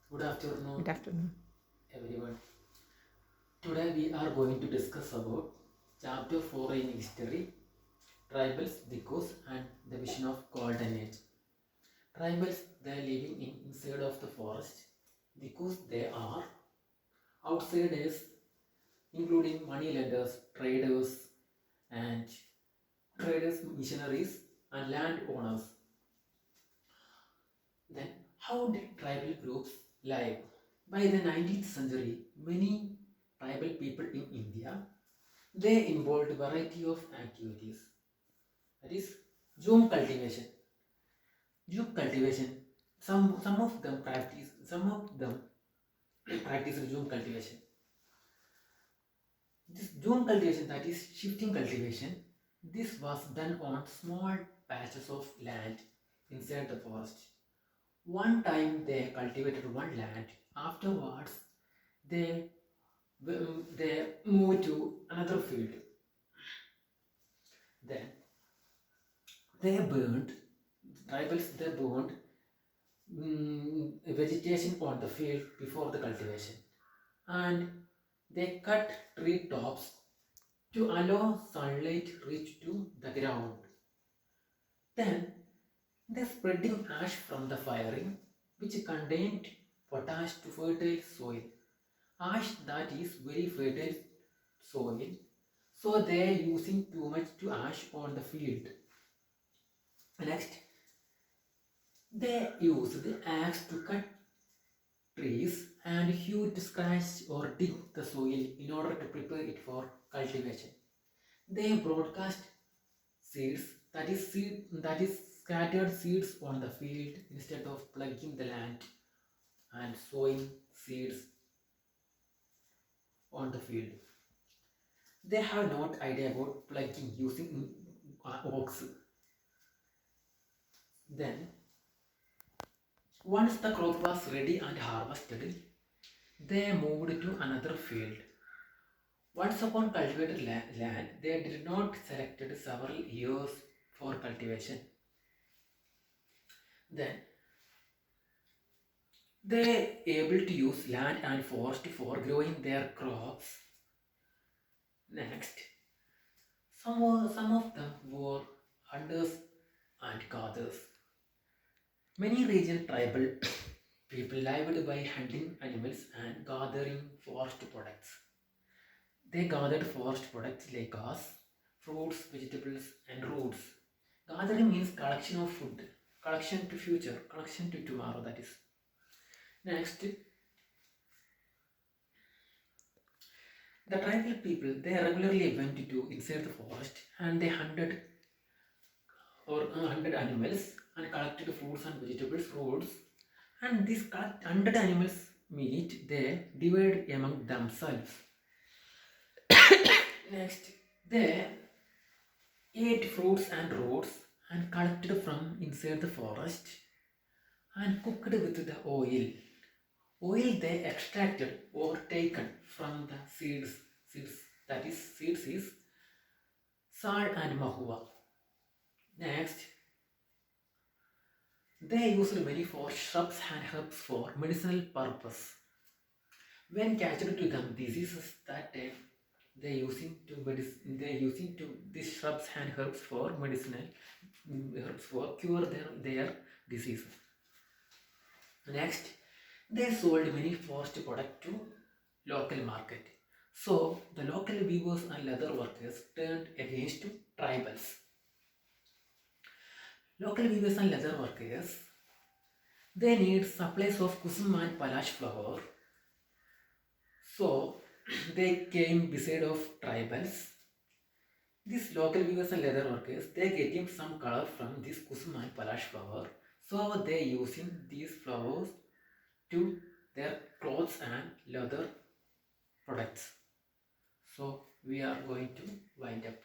Good afternoon, Good afternoon. everyone. Today we are going to discuss about Chapter 4 in History, Tribals, Dikos and the Vision of Golden Age. Tribals, they are living inside of the forest. Dikos, they are outsiders, including money lenders, and traders, missionaries, and landowners. Then, how did tribal groups live? By the 19th century, many tribal people in India, they involved a variety of activities. That is, Zoom cultivation. Zoom cultivation. Some of them practice Zoom cultivation. This Zoom cultivation, that is shifting cultivation, this was done on small patches of land inside the forest. One time they cultivated one land. Afterwards, they they moved to another field. Then they burned tribals. They burned vegetation on the field before the cultivation, and they cut tree tops to allow sunlight reach to the ground. Then they spreading ash from the firing, which contained potash to fertile soil. Ash that is very fertile soil, so they are using too much to ash on the field. Next, they use the axe to cut trees and hew to scratch or dig the soil in order to prepare it for cultivation. They broadcast seeds, that is scattered seeds on the field instead of plugging the land and sowing seeds on the field. They have not idea about plugging using ox. Then, once the crop was ready and harvested, they moved to another field. Once upon cultivated land, they did not selected several years for cultivation. Then they able to use land and forest for growing their crops. Next, some of them were hunters and gatherers. Many regional tribal people lived by hunting animals and gathering forest products. They gathered forest products like grass, fruits, vegetables, and roots. Gathering means collection of food, collection to future, collection to tomorrow. That is. Next, the tribal people they regularly went to inside the forest and they hunted animals and collected fruits and vegetables, roots, and these hunted animals meat they divided among themselves. Next, they ate fruits and roots and collected from inside the forest and cooked with the oil. Oil they extracted or taken from the seeds. Seeds that is seeds is sal and mahua. Next, they used many for shrubs and herbs for medicinal purpose. When catched to them diseases that they using to these shrubs and herbs for medicinal herbs for cure their diseases. Next, they sold many forest products to local market. So the local weavers and leather workers turned against tribals. Local weavers and leather workers they need supplies of kusum and palash flower. So they came beside of tribals. These local weavers and leather workers they getting some color from this kusum and palash flower. So they using these flowers to their clothes and leather products. So we are going to wind up.